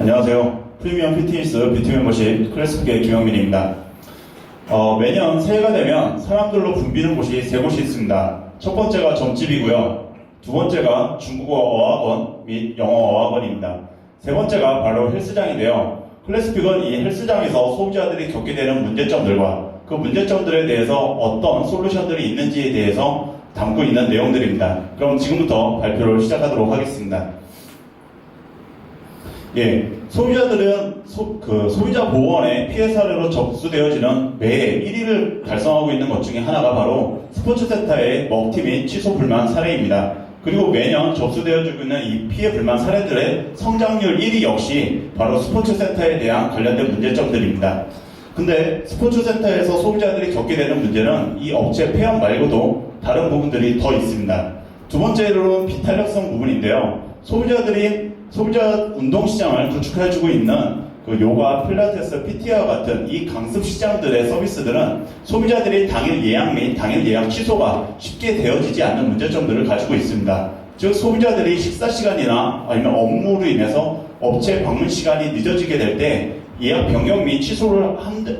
안녕하세요. 프리미엄 피트니스 뷰티 멤버십 클래스픽의 김영민입니다. 매년 새해가 되면 사람들로 붐비는 곳이 세 곳이 있습니다. 첫 번째가 점집이고요. 두 번째가 중국어 어학원 및 영어 어학원입니다. 세 번째가 바로 헬스장인데요. 클래스픽은 이 헬스장에서 소비자들이 겪게 되는 문제점들과 그 문제점들에 대해서 어떤 솔루션들이 있는지에 대해서 담고 있는 내용들입니다. 그럼 지금부터 발표를 시작하도록 하겠습니다. 소비자들은 소비자 보호원의 피해 사례로 접수되어지는 매해 1위를 달성하고 있는 것 중에 하나가 바로 스포츠센터의 먹튀 및 취소 불만 사례입니다. 그리고 매년 접수되어지고 있는 이 피해 불만 사례들의 성장률 1위 역시 바로 스포츠센터에 대한 관련된 문제점들입니다. 근데 스포츠센터에서 소비자들이 겪게 되는 문제는 이 업체 폐업 말고도 다른 부분들이 더 있습니다. 두 번째로는 비탄력성 부분인데요. 소비자 운동시장을 구축해주고 있는 그 요가, 필라테스, PT와 같은 이 강습 시장들의 서비스들은 소비자들이 당일 예약 및 당일 예약 취소가 쉽게 되어지지 않는 문제점들을 가지고 있습니다. 즉 소비자들이 식사 시간이나 아니면 업무로 인해서 업체 방문 시간이 늦어지게 될 때 예약 변경 및 취소를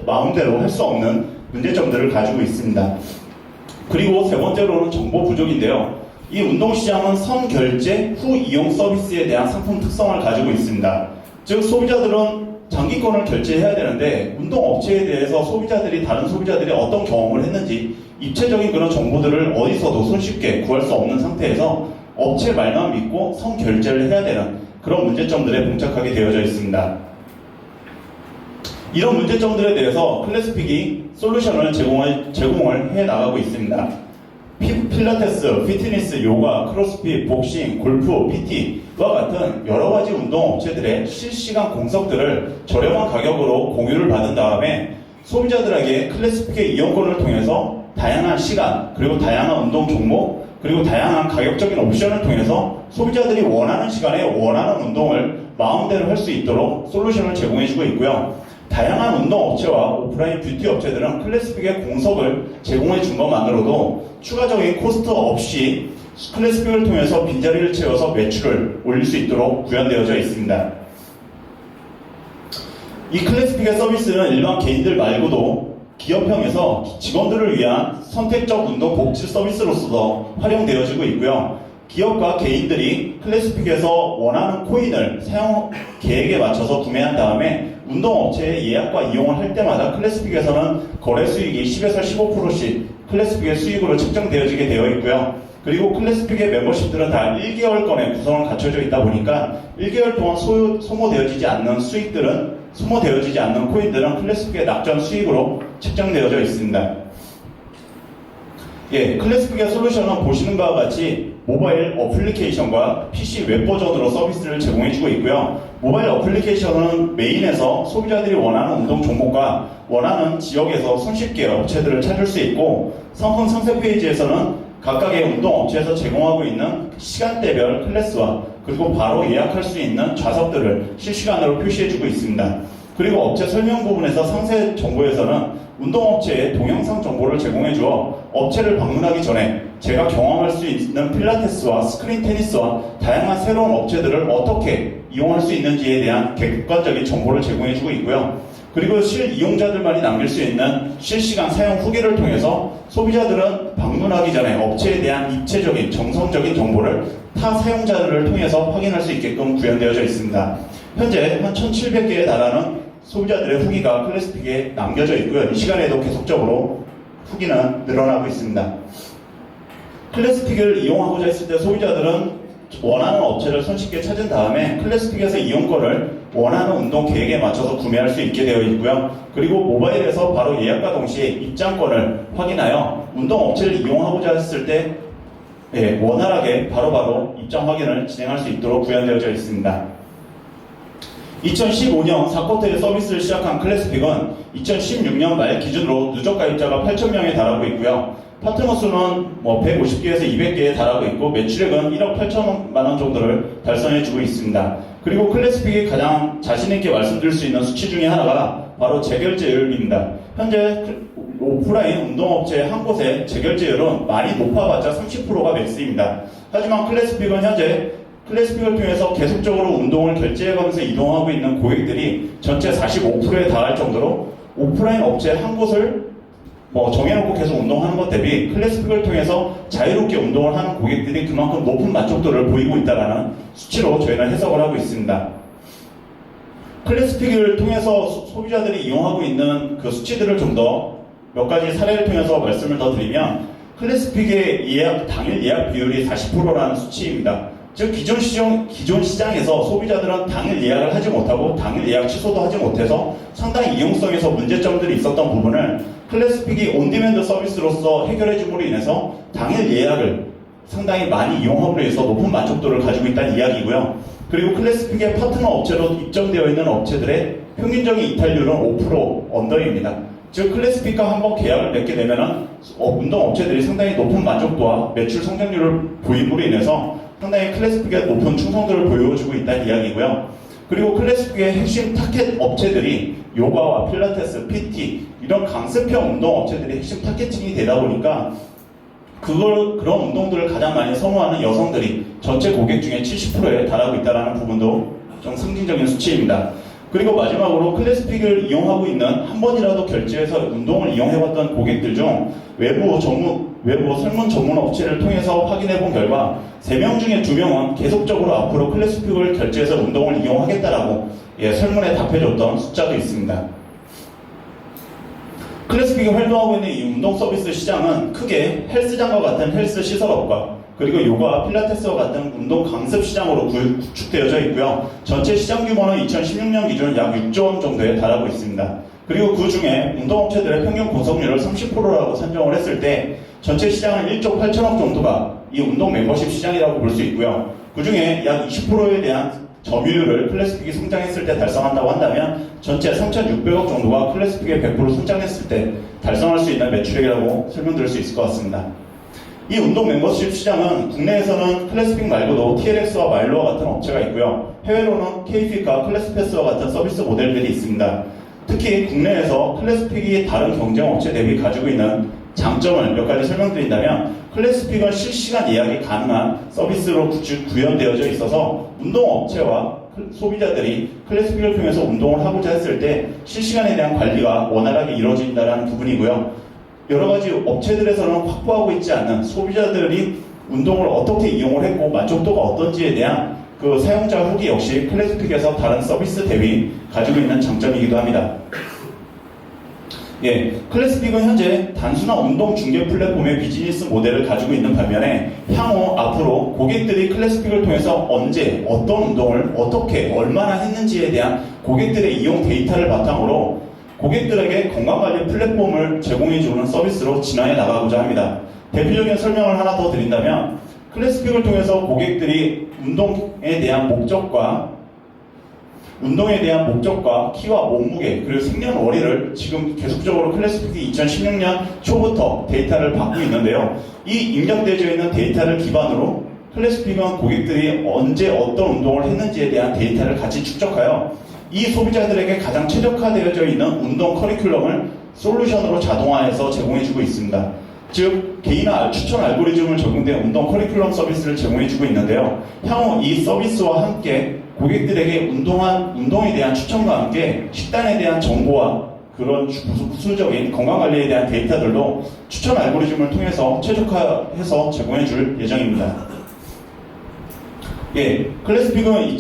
마음대로 할 수 없는 문제점들을 가지고 있습니다. 그리고 세 번째로는 정보 부족인데요. 이 운동시장은 선결제 후 이용 서비스에 대한 상품 특성을 가지고 있습니다. 즉 소비자들은 장기권을 결제해야 되는데 운동업체에 대해서 다른 소비자들이 어떤 경험을 했는지 입체적인 그런 정보들을 어디서도 손쉽게 구할 수 없는 상태에서 업체 말만 믿고 선결제를 해야 되는 그런 문제점들에 봉착하게 되어져 있습니다. 이런 문제점들에 대해서 클래스픽이 솔루션을 제공을 해나가고 있습니다. 필라테스, 피트니스, 요가, 크로스핏, 복싱, 골프, PT와 같은 여러가지 운동업체들의 실시간 공석들을 저렴한 가격으로 공유를 받은 다음에 소비자들에게 클래스픽의 이용권을 통해서 다양한 시간, 그리고 다양한 운동 종목, 그리고 다양한 가격적인 옵션을 통해서 소비자들이 원하는 시간에 원하는 운동을 마음대로 할 수 있도록 솔루션을 제공해주고 있고요. 다양한 운동업체와 오프라인 뷰티 업체들은 클래스픽의 공석을 제공해 준 것만으로도 추가적인 코스트 없이 클래스픽을 통해서 빈자리를 채워서 매출을 올릴 수 있도록 구현되어져 있습니다. 이 클래스픽의 서비스는 일반 개인들 말고도 기업형에서 직원들을 위한 선택적 운동 복지 서비스로서도 활용되어지고 있고요. 기업과 개인들이 클래스픽에서 원하는 코인을 사용 계획에 맞춰서 구매한 다음에 운동업체의 예약과 이용을 할 때마다 클래스픽에서는 거래 수익이 10에서 15%씩 클래스픽의 수익으로 책정되어지게 되어 있고요. 그리고 클래스픽의 멤버십들은 다 1개월권의 구성을 갖춰져 있다 보니까 1개월 동안 소모되어지지 않는 코인들은 클래스픽의 낙전 수익으로 책정되어져 있습니다. 클래스픽의 솔루션은 보시는 바와 같이 모바일 어플리케이션과 PC 웹 버전으로 서비스를 제공해주고 있고요. 모바일 어플리케이션은 메인에서 소비자들이 원하는 운동 종목과 원하는 지역에서 손쉽게 업체들을 찾을 수 있고, 상품 상세 페이지에서는 각각의 운동업체에서 제공하고 있는 시간대별 클래스와 그리고 바로 예약할 수 있는 좌석들을 실시간으로 표시해주고 있습니다. 그리고 업체 설명 부분에서 상세 정보에서는 운동업체의 동영상 정보를 제공해주어 업체를 방문하기 전에 제가 경험할 수 있는 필라테스와 스크린 테니스와 다양한 새로운 업체들을 어떻게 이용할 수 있는지에 대한 객관적인 정보를 제공해주고 있고요. 그리고 실이용자들만이 남길 수 있는 실시간 사용 후기를 통해서 소비자들은 방문하기 전에 업체에 대한 입체적인 정성적인 정보를 타 사용자들을 통해서 확인할 수 있게끔 구현되어져 있습니다. 현재 한 1,700개에 달하는 소비자들의 후기가 클래스픽에 남겨져 있고요. 이 시간에도 계속적으로 후기는 늘어나고 있습니다. 클래스픽을 이용하고자 했을 때 소비자들은 원하는 업체를 손쉽게 찾은 다음에 클래스픽에서 이용권을 원하는 운동 계획에 맞춰서 구매할 수 있게 되어 있고요. 그리고 모바일에서 바로 예약과 동시에 입장권을 확인하여 운동 업체를 이용하고자 했을 때 원활하게 바로바로 입장 확인을 진행할 수 있도록 구현되어져 있습니다. 2015년 4쿼터에 서비스를 시작한 클래스픽은 2016년 말 기준으로 누적 가입자가 8,000명에 달하고 있고요. 파트너 수는 150개에서 200개에 달하고 있고 매출액은 1억 8천만 원 정도를 달성해주고 있습니다. 그리고 클래스픽이 가장 자신있게 말씀드릴 수 있는 수치 중에 하나가 바로 재결제율입니다. 현재 오프라인 운동업체 한 곳의 재결제율은 많이 높아봤자 30%가 맥스입니다. 하지만 클래스픽은 현재 클래스픽을 통해서 계속적으로 운동을 결제해가면서 이동하고 있는 고객들이 전체 45%에 달할 정도로 오프라인 업체 한 곳을 정해놓고 계속 운동하는 것 대비 클래스픽을 통해서 자유롭게 운동을 하는 고객들이 그만큼 높은 만족도를 보이고 있다는 수치로 저희는 해석을 하고 있습니다. 클래스픽을 통해서 소비자들이 이용하고 있는 그 수치들을 좀 더 몇 가지 사례를 통해서 말씀을 더 드리면, 클래스픽의 당일 예약 비율이 40%라는 수치입니다. 즉 기존 시장에서 소비자들은 당일 예약을 하지 못하고 당일 예약 취소도 하지 못해서 상당히 이용성에서 문제점들이 있었던 부분을 클래스픽이 온디맨드 서비스로서 해결해줌으로 인해서 당일 예약을 상당히 많이 이용함으로 해서 높은 만족도를 가지고 있다는 이야기고요. 그리고 클래스픽의 파트너 업체로 입점되어 있는 업체들의 평균적인 이탈률은 5% 언더입니다. 즉 클래스픽과 한번 계약을 맺게 되면은 운동 업체들이 상당히 높은 만족도와 매출 성장률을 보임으로 인해서 상당히 클래스픽의 높은 충성도를 보여주고 있다는 이야기고요. 그리고 클래스픽의 핵심 타겟 업체들이 요가와 필라테스, PT 이런 강습형 운동 업체들이 핵심 타겟팅이 되다 보니까 그런 운동들을 가장 많이 선호하는 여성들이 전체 고객 중에 70%에 달하고 있다는 부분도 좀 상징적인 수치입니다. 그리고 마지막으로 클래스픽을 이용하고 있는 한 번이라도 결제해서 운동을 이용해봤던 고객들 중 외부 설문 전문 업체를 통해서 확인해본 결과 3명 중에 2명은 계속적으로 앞으로 클래스픽을 결제해서 운동을 이용하겠다라고 설문에 답해줬던 숫자도 있습니다. 클래스픽이 활동하고 있는 이 운동 서비스 시장은 크게 헬스장과 같은 헬스 시설업과 그리고 요가, 필라테스와 같은 운동 강습 시장으로 구축되어져 있고요. 전체 시장 규모는 2016년 기준 약 6조 원 정도에 달하고 있습니다. 그리고 그 중에 운동업체들의 평균 구성률을 30%라고 산정을 했을 때 전체 시장은 1조 8천억 정도가 이 운동 멤버십 시장이라고 볼 수 있고요. 그 중에 약 20%에 대한 점유율을 클래스픽이 성장했을 때 달성한다고 한다면 전체 3,600억 정도가 클래스픽의 100% 성장했을 때 달성할 수 있는 매출액이라고 설명드릴 수 있을 것 같습니다. 이 운동 멤버십 시장은 국내에서는 클래스픽 말고도 TLX와 마일로와 같은 업체가 있고요. 해외로는 K핏과 클래스패스와 같은 서비스 모델들이 있습니다. 특히 국내에서 클래스픽이 다른 경쟁 업체 대비 가지고 있는 장점을 몇 가지 설명드린다면, 클래스픽은 실시간 예약이 가능한 서비스로 구현되어져 있어서 운동업체와 소비자들이 클래스픽을 통해서 운동을 하고자 했을 때 실시간에 대한 관리가 원활하게 이루어진다는 부분이고요. 여러 가지 업체들에서는 확보하고 있지 않는 소비자들이 운동을 어떻게 이용을 했고 만족도가 어떤지에 대한 그 사용자 후기 역시 클래스픽에서 다른 서비스 대비 가지고 있는 장점이기도 합니다. 클래스픽은 현재 단순한 운동 중개 플랫폼의 비즈니스 모델을 가지고 있는 반면에 향후 앞으로 고객들이 클래스픽을 통해서 언제, 어떤 운동을 어떻게, 얼마나 했는지에 대한 고객들의 이용 데이터를 바탕으로 고객들에게 건강관리 플랫폼을 제공해주는 서비스로 진화해 나가고자 합니다. 대표적인 설명을 하나 더 드린다면, 클래스픽을 통해서 고객들이 운동에 대한 목적과 키와 몸무게 그리고 생년월일을 지금 계속적으로 클래스픽이 2016년 초부터 데이터를 받고 있는데요. 이 입력되어 있는 데이터를 기반으로 클래스픽은 고객들이 언제 어떤 운동을 했는지에 대한 데이터를 같이 축적하여 이 소비자들에게 가장 최적화되어져 있는 운동 커리큘럼을 솔루션으로 자동화해서 제공해주고 있습니다. 즉 개인화 추천 알고리즘을 적용된 운동 커리큘럼 서비스를 제공해주고 있는데요. 향후 이 서비스와 함께 고객들에게 운동에 대한 추천과 함께 식단에 대한 정보와 그런 구수적인 건강관리에 대한 데이터들도 추천 알고리즘을 통해서 최적화해서 제공해줄 예정입니다. 클래스픽은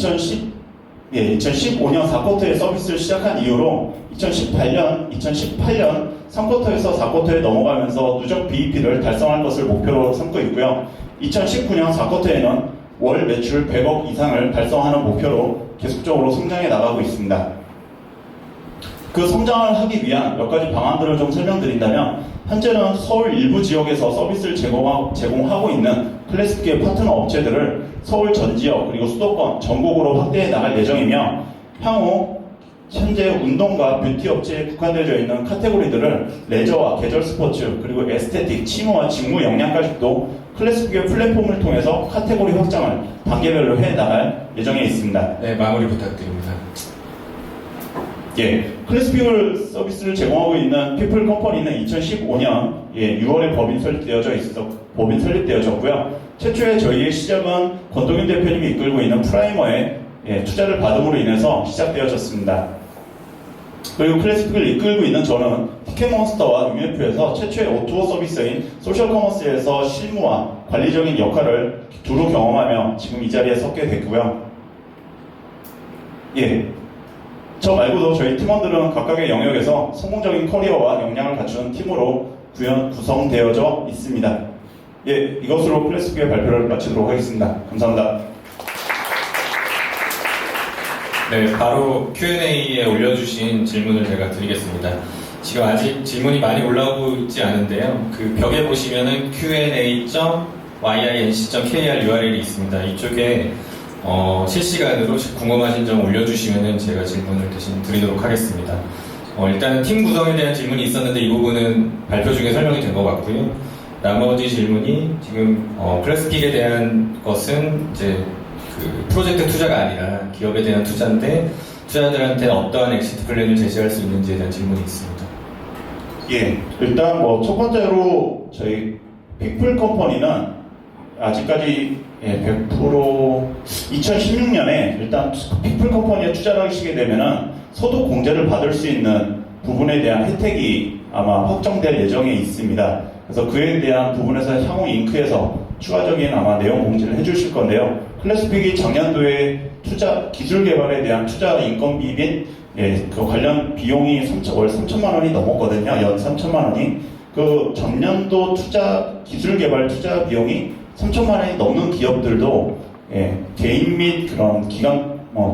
2015년 4쿼터에 서비스를 시작한 이후로 2018년 3쿼터에서 4쿼터에 넘어가면서 누적 BEP를 달성할 것을 목표로 삼고 있고요. 2019년 4쿼터에는 월 매출 100억 이상을 달성하는 목표로 계속적으로 성장해 나가고 있습니다. 그 성장을 하기 위한 몇 가지 방안들을 좀 설명드린다면, 현재는 서울 일부 지역에서 서비스를 제공하고 있는 클래스픽의 파트너 업체들을 서울 전 지역 그리고 수도권 전국으로 확대해 나갈 예정이며, 향후 현재 운동과 뷰티 업체에 국한되어져 있는 카테고리들을 레저와 계절 스포츠 그리고 에스테틱, 치무와 직무 역량까지도 클래스픽의 플랫폼을 통해서 카테고리 확장을 단계별로 해 나갈 예정에 있습니다. 네, 마무리 부탁드립니다. 클래스픽을 서비스를 제공하고 있는 피플 컴퍼니는 2015년 6월에 법인 설립되어졌고요. 최초의 저희의 시작은 권동윤 대표님이 이끌고 있는 프라이머에 투자를 받음으로 인해서 시작되어졌습니다. 그리고 클래스픽을 이끌고 있는 저는 티켓몬스터와 UMF에서 최초의 O2O 서비스인 소셜커머스에서 실무와 관리적인 역할을 두루 경험하며 지금 이 자리에 섰게 됐고요. 저 말고도 저희 팀원들은 각각의 영역에서 성공적인 커리어와 역량을 갖춘 팀으로 구성되어져 있습니다. 이것으로 클래스픽의 발표를 마치도록 하겠습니다. 감사합니다. 네, 바로 Q&A에 올려주신 질문을 제가 드리겠습니다. 지금 아직 질문이 많이 올라오고 있지 않은데요. 그 벽에 보시면은 qa.yinc.kr URL이 있습니다. 이쪽에 실시간으로 궁금하신 점 올려주시면은 제가 질문을 대신 드리도록 하겠습니다. 일단 팀 구성에 대한 질문이 있었는데 이 부분은 발표 중에 설명이 된 것 같고요. 나머지 질문이 지금 클래스픽에 대한 것은 이제 그 프로젝트 투자가 아니라 기업에 대한 투자인데 투자자들한테 어떠한 엑시트 플랜을 제시할 수 있는지에 대한 질문이 있습니다. 일단 첫 번째로 저희 픽풀 컴퍼니는 아직까지 100% 2016년에 일단 픽풀 컴퍼니에 투자를 하시게 되면은 소득 공제를 받을 수 있는 부분에 대한 혜택이 아마 확정될 예정에 있습니다. 그래서 그에 대한 부분에서 향후 잉크에서 추가적인 아마 내용 공지를 해주실 건데요. 클래스픽이 작년도에 기술 개발에 대한 투자 인건비 및 그 관련 비용이 월 3천만 원이 넘었거든요. 연 3천만 원이. 그 전년도 기술 개발 투자 비용이 3천만 원이 넘는 기업들도 개인 및 그런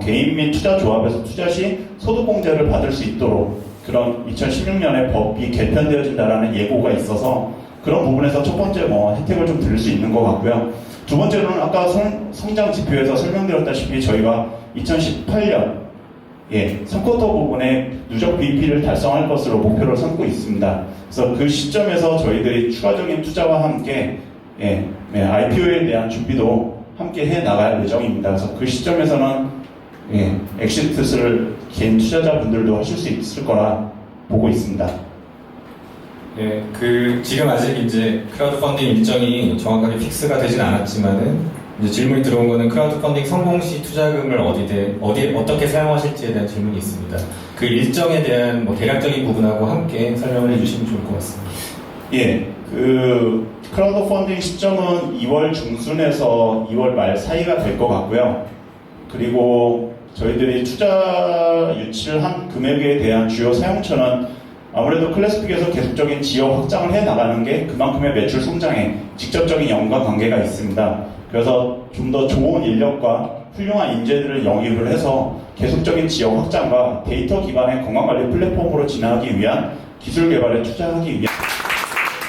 개인 및 투자 조합에서 투자 시 소득 공제를 받을 수 있도록 그런 2016년에 법이 개편되어진다라는 예고가 있어서 그런 부분에서 첫 번째 혜택을 좀 드릴 수 있는 것 같고요. 두 번째로는 아까 성장 지표에서 설명드렸다시피 저희가 2018년 3쿼터 부분에 누적 BEP를 달성할 것으로 목표를 삼고 있습니다. 그래서 그 시점에서 저희들이 추가적인 투자와 함께 IPO에 대한 준비도 함께 해 나갈 예정입니다. 그래서 그 시점에서는 엑시트를 개인 투자자분들도 하실 수 있을 거라 보고 있습니다. 지금 아직 이제 크라우드 펀딩 일정이 정확하게 픽스가 되진 않았지만은 이제 질문이 들어온 거는 크라우드 펀딩 성공 시 투자금을 어떻게 사용하실지에 대한 질문이 있습니다. 그 일정에 대한 대략적인 부분하고 함께 설명을 해주시면 좋을 것 같습니다. 그 크라우드 펀딩 시점은 2월 중순에서 2월 말 사이가 될 것 같고요. 그리고 저희들이 투자 유치를 한 금액에 대한 주요 사용처는 아무래도 클래스픽에서 계속적인 지역 확장을 해 나가는 게 그만큼의 매출 성장에 직접적인 연관관계가 있습니다. 그래서 좀 더 좋은 인력과 훌륭한 인재들을 영입을 해서 계속적인 지역 확장과 데이터 기반의 건강관리 플랫폼으로 진화하기 위한 기술 개발에 투자하기 위한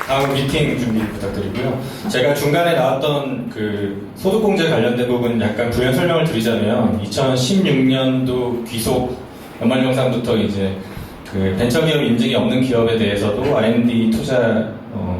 다음 미팅 준비 부탁드리고요. 제가 중간에 나왔던 그 소득공제 관련된 부분 약간 부연 설명을 드리자면 2016년도 귀속 연말정산부터 이제 그 벤처기업 인증이 없는 기업에 대해서도 R&D 투자